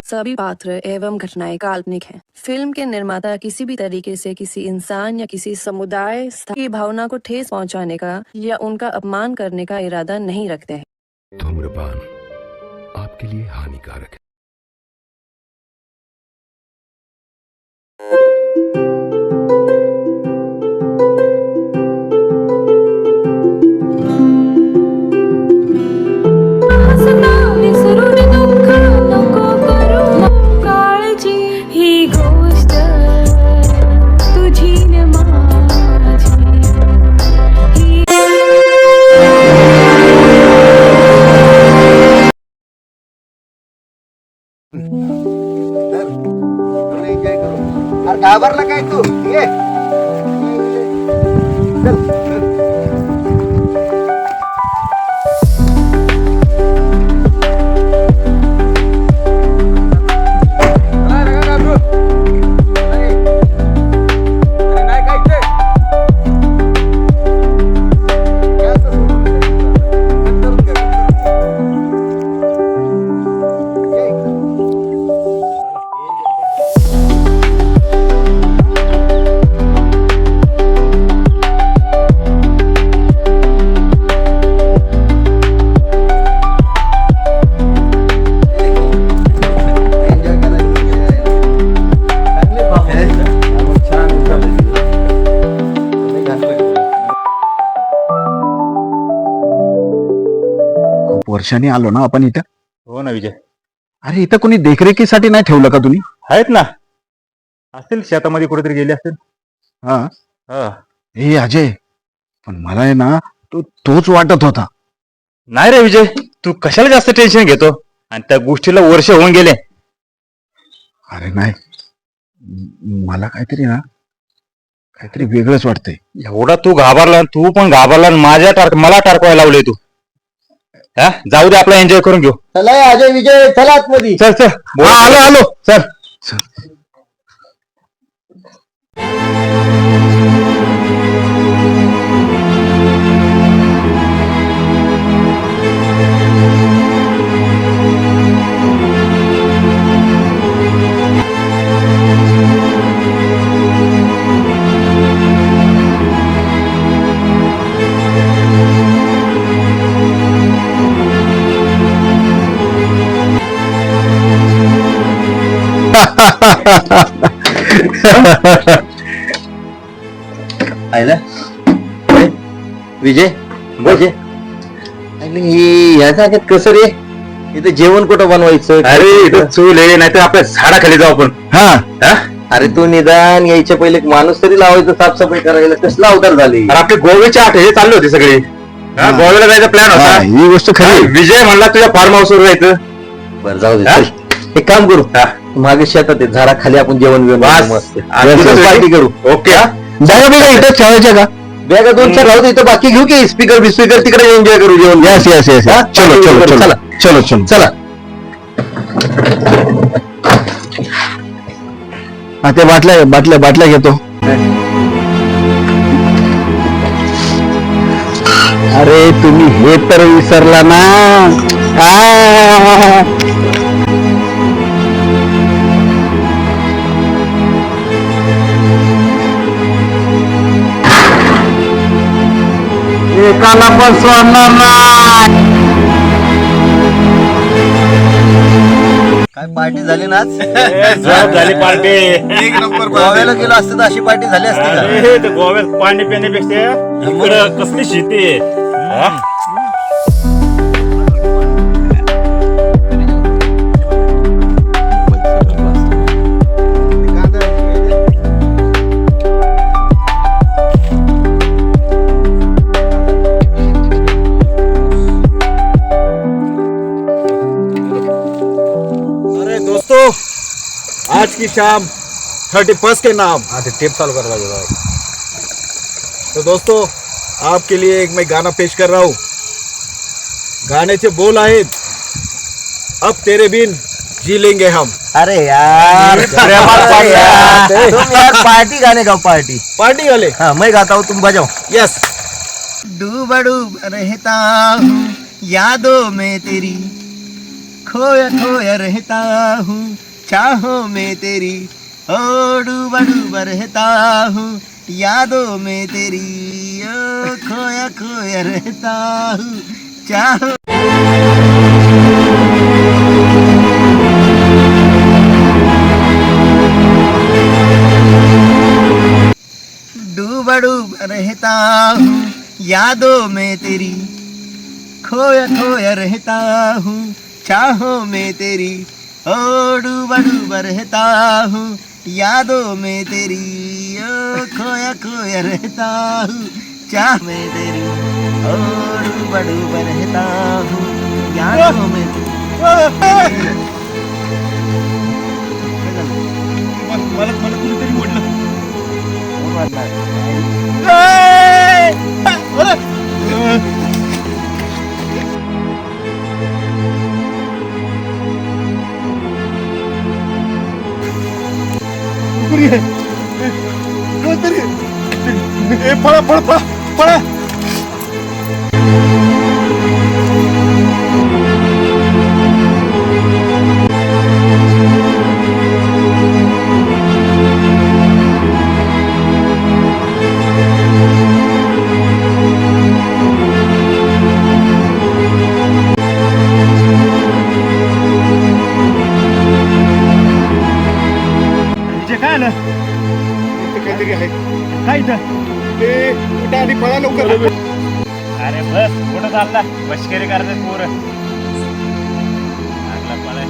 सभी पात्र एवं घटनाएं काल्पनिक हैं। फिल्म के निर्माता किसी भी तरीके से किसी इंसान या किसी समुदाय की भावना को ठेस पहुंचाने का या उनका अपमान करने का इरादा नहीं रखते हैं। धूम्रपान आपके लिए हानिकारक है। घाबरला काय तू ये वर्षाने आलो ना आपण इथं. हो ना विजय. अरे इथं कोणी देखरेखीसाठी नाही ठेवलं का तुम्ही? आहेत ना, असतील शेतामध्ये कुठेतरी गेले असतील. हा हा. हे अजय, पण मला आहे ना तोच वाटत होता. नाही रे विजय, तू कशाला जास्त टेन्शन घेतो आणि त्या गोष्टीला वर्ष होऊन गेले. अरे नाही, मला काहीतरी वेगळंच वाटतंय. एवढा तू घाबरला, तू पण घाबरला आणि मला टारकवायला लावले तू. हा, जाऊ दे, आपला एन्जॉय करून घेऊ. चला अजय विजय चला आतमध्ये. चल चल. आलो चल. आयला विजय विजय ह्या जागेत कसं रे? इथं जेवण कुठं बनवायचं? अरे इथं चूल आहे, नाही तर आपल्या झाडाखाली जाऊ आपण. हा, अरे तू निदान यायच्या पहिले एक माणूस तरी लावायचं साफसफाई करायला. कसला अवतार झाली? अरे आपले गोव्याचे आठ हे चालले होते सगळे. गोव्याला जायचा प्लॅन होता. ही गोष्ट खरी. विजय म्हणला तुझ्या फार्म हाऊस वर जायचं. बरं जाऊ दे. एक काम करू, मागे शेतात आहे, झाडाखाली आपण जेवण पार्टी करू. ओके. जागा बिगा इथं ठेवायच्या का? बॅगा 2-4 राहू दे, इथं बाकी घेऊ की स्पीकर बिस्पीकर तिकडे एन्जॉय करू जेवण. Yes yes yes. चलो चलो चलो चलो चलो चला. हा, ते बाटल्या घेतो. अरे तुम्ही हे तर विसरला ना. एकाला पण सोडणार नाही. काय पार्टी झाली ना आज? झाली पार्टी. एक नंबर. गोव्याला गेलो असतं तर अशी पार्टी झाली असती का? गोव्यात पाणी पिण्यापेक्षा इकडं कसली शेती आहे. आज की शाम 31 के नाम टेप चालू कर रहा है। तो दोस्तों आपके लिए एक मैं गाना पेश कर रहा हूँ। गाण्याचे बोल आहेत, अब तेरे बिन जी लेंगे हम। अरे यार तुम यार पार्टी गाने गाओ, पार्टी पार्टी वाले। हाँ मैं गाता हूँ, तुम बजाओ। यस। डूबा डूब रहता हूँ यादों में तेरी, खोया खोया रहता हूँ चाहों में तेरी, ओ डूबा डूबा रहता हूँ यादों में तेरी, ओ खोया खोया रहता हूँ चाहों। डूबा डूबा रहता हूँ यादों में तेरी, खोया खोया रहता हूँ चाहों में तेरी, ओ डूबा डूबा रहता हूँ यादों में तेरी, ओ खोया खोया रहता हूँ चाह में तेरी, ओ डूबा डूबा रहता हूँ यादों में तेरी। मला कुणीतरी मोडलं. पळा पळा पळा पळा. काय आलं इथं काहीतरी आहे. काय इथं ते कुठं आधी पळा लवकर. अरे बस कुठं चालला मस्करी करते पोरं. लागला पळाय.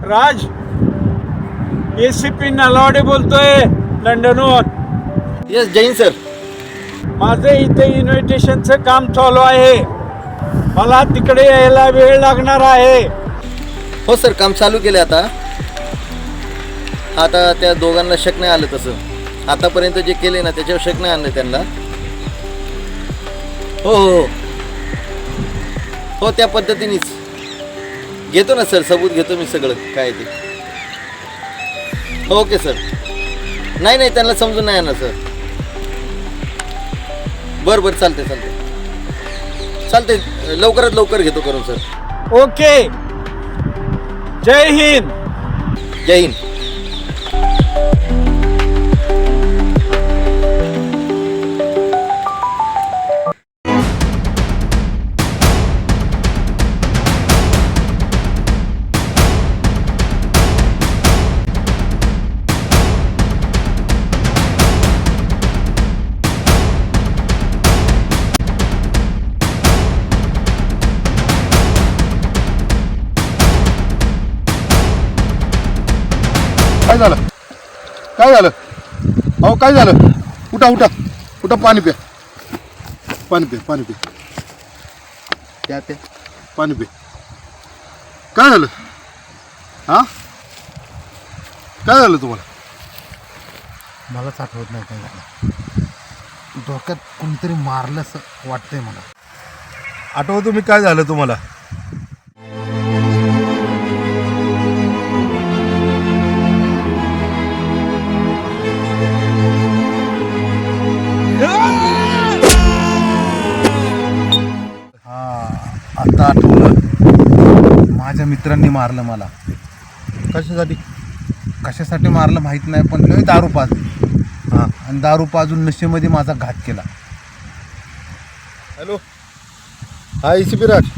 राज, ACP नलावडे बोलतोय लंडनहून. Yes Jain sir. माझं इथे इन्व्हिटेशनचं काम चालू आहे. मला तिकडे यायला वेळ लागणार आहे. हो सर, काम चालू केलं आता. आता त्या दोघांना शक नाही आलं तसं. आतापर्यंत जे केले ना त्याच्यावर शक नाही आणलं त्यांना. हो हो हो त्या पद्धतीनेच घेतो ना सर, सबूत घेतो मी सगळं काय ते. Okay sir. नाही नाही त्यांना समजून नाही ना सर. बरं बरं चालते चालते चालते लवकरात लवकर घेतो करून सर. ओके. जय हिंद. जय हिंद. काय झालं काय झालं अहो काय झालं. उठा उठा उठा. पाणी प्या पाणी प्या पाणी प्या. त्या त्या पाणी प्या. काय झालं हा काय झालं तुम्हाला. मलाच आठवत नाही काय झालं. डोक्यात कोणीतरी मारलं असं वाटतंय मला. आठवतो मी काय झालं तुम्हाला. आता आठवलं. माझ्या मित्रांनी मारलं मला. कशासाठी कशासाठी मारलं माहीत नाही, पण लय दारू पाजली. हां, आणि दारू पाजून नशेमध्ये माझा घात केला. हॅलो हा ACP राज,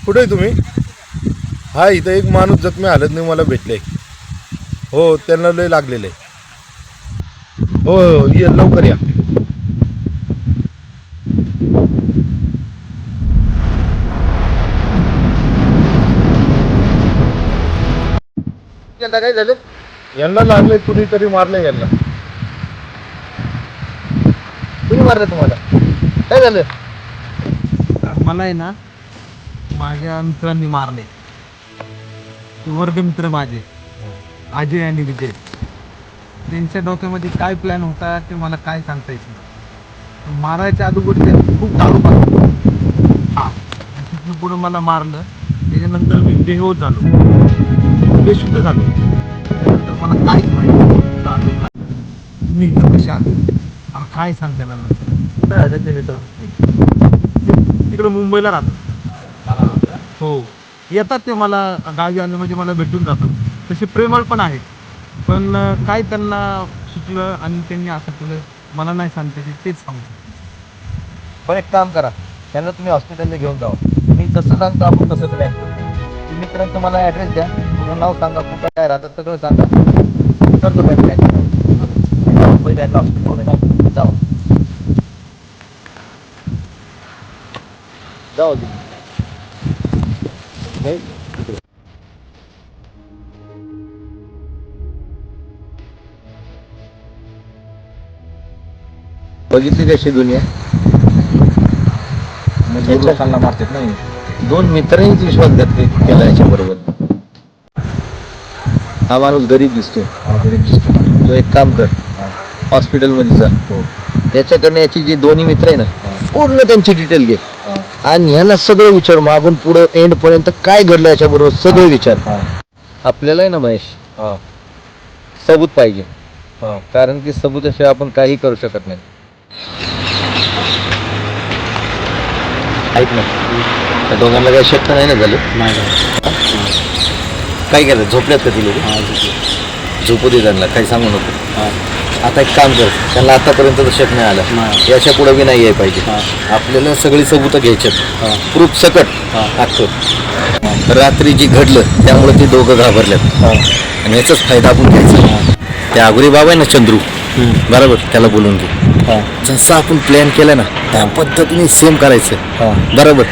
कुठे आहे तुम्ही. हा इथं एक माणूस जखमी हालत नाही मला भेटले. हो त्यांना लय लागलेलं आहे. हो हो ये लवकर या. आता काय झालं? यांना लागले, कुणीतरी मारले यांना. कुणी मारलं तुम्हाला? काय झालं? मला आहे ना माझ्या मित्रांनी मारले. वर्ग मित्र माझे अजय आणि विजय. त्यांच्या डोक्यामध्ये काय प्लॅन होता ते मला काय सांगता येत नाही. मारायच्या अगोदर ते खूप दारू पाजले. तिथून पुढे मला मारलं. त्याच्यानंतर मी बेहोश झालो, बेशुद्ध झालो. त्यानंतर मला काहीच माहिती मी कशा काय सांगते मला तिकडे मुंबईला राहतो. हो, येतात ते मला गावी आलं म्हणजे मला भेटून जातात. तसे प्रेमळ पण आहेत, पण काय त्यांना सुचलं आणि त्यांनी असं केलं मला नाही सांगते तेच सांगतो. पण एक काम करा, त्यांना तुम्ही हॉस्पिटलला घेऊन जावा. मी जसं सांगतो आपण तसं प्लॅन करू. तुम्ही मित्रांचं मला ॲड्रेस द्या, तुझं नाव सांगा, कुठं काय राहतात सगळं सांगा. करतो काय प्लॅन. पहिले हॉस्पिटलला जाऊ जाऊ बघितली कशी दुनिया. लोकांना मारतात नाही. दोन मित्रांनीच विश्वासघात केला याच्या बरोबर. हा माणूस गरीब दिसतो. तो एक काम कर, हॉस्पिटलमध्ये जा. त्याच्याकडनं याची जी दोन्ही मित्र आहे ना, पूर्ण त्यांची डिटेल घे आणि ह्याला सगळं विचार, मागून पुढं एंड पर्यंत काय घडलं याच्या बरोबर सगळं विचार. आपल्याला आहे ना महेश, सबूत पाहिजे. कारण की सबूताशिवाय आपण काही करू शकत नाही. ऐक ना, त्या दोघांना काही शक्य नाही ना झालं? काय केलं? झोपल्यात का ती लोक? झोपू दे त्यांना, काही सांगू नको. आता एक काम कर, त्यांना आतापर्यंत तर शक नाही आलं, याच्या पुढे बी नाही यायला पाहिजे. आपल्याला सगळी सबूत घ्यायच्यात, प्रूफ सकट टाकतो. रात्री जी घडलं त्यामुळे ते दोघं घाबरल्यात आणि याचाच फायदा आपण घ्यायचा. त्या आगुरी बाबा आहे ना चंद्रू, बरोबर, त्याला बोलून घे. जसं आपण प्लॅन केलं ना त्या पद्धतीने सेम करायचं. बरोबर,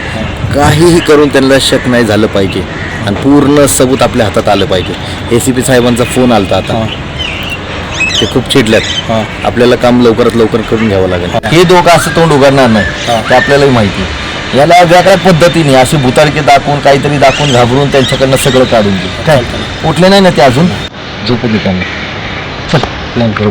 काहीही करून त्यांना शक नाही झालं पाहिजे आणि पूर्ण सबूत आपल्या हातात आलं पाहिजे. ACP साहेबांचा फोन आलता आता, ते खूप चिडल्यात. आपल्याला काम लवकरात लवकर करून घ्यावं लागेल. हे दोघं असं तोंड उघडणार नाही, ते आपल्यालाही माहिती. याला वेगळ्या पद्धतीने अशी भुताळके दाखवून काहीतरी दाखवून घाबरून त्यांच्याकडनं सगळं काढून घे. काय उठले नाही ना ते अजून? झोपू दे त्यांना. चल प्लॅन करू.